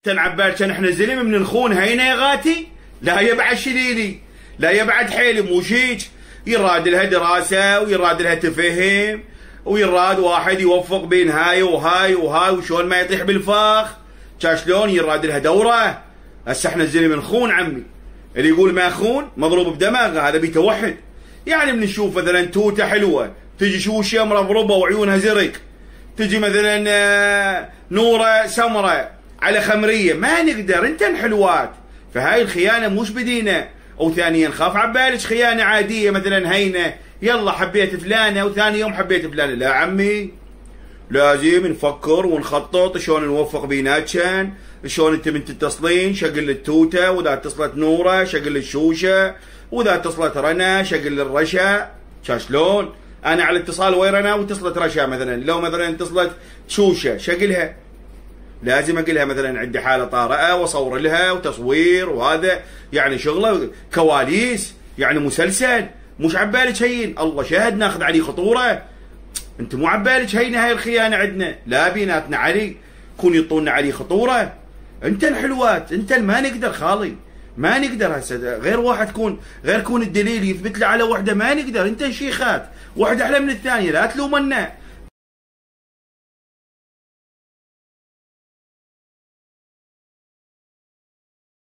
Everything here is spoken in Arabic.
عبالك كان احنا زلمه من نخون هينا يا غاتي؟ لا يبعد شليلي، لا يبعد حيلي مو شيك. يراد لها دراسه ويراد لها تفهم ويراد واحد يوفق بين هاي وهاي وهاي وشلون ما يطيح بالفاخ. شلون يراد لها دوره. هسه احنا الزلمه نخون عمي. اللي يقول ما خون مضروب بدماغه، هذا بيتوحد. يعني بنشوف مثلا توته حلوه تجي شوشه مربربه وعيونها زرق، تجي مثلا نوره سمره على خمريه، ما نقدر انتن حلوات. فهاي الخيانه مش بدينا. وثانيا خاف عبالك خيانه عاديه مثلا هينه، يلا حبيت فلانه وثاني يوم حبيت فلانه. لا عمي، لازم نفكر ونخطط شلون نوفق بيناتشن، شلون انت من تتصلين شقل التوته، واذا اتصلت نوره شقل الشوشه، واذا اتصلت رنا شقل الرشا. شلون؟ انا على اتصال ويا رنا واتصلت رشا مثلا، لو مثلا اتصلت شوشه شقلها. لازم اقلها مثلا عندي حاله طارئه واصور لها وتصوير، وهذا يعني شغله كواليس، يعني مسلسل. مش عبالك هين، الله شاهد ناخذ عليه خطوره. انت مو عبالك هينه هاي الخيانه عندنا، لا بيناتنا علي كون يطولنا عليه خطوره. انت الحلوات، انت ما نقدر خالي، ما نقدر. هسه غير واحد غير كون الدليل يثبت له على وحده، ما نقدر. انت شيخات، وحده احلى من الثانيه، لا تلومنا.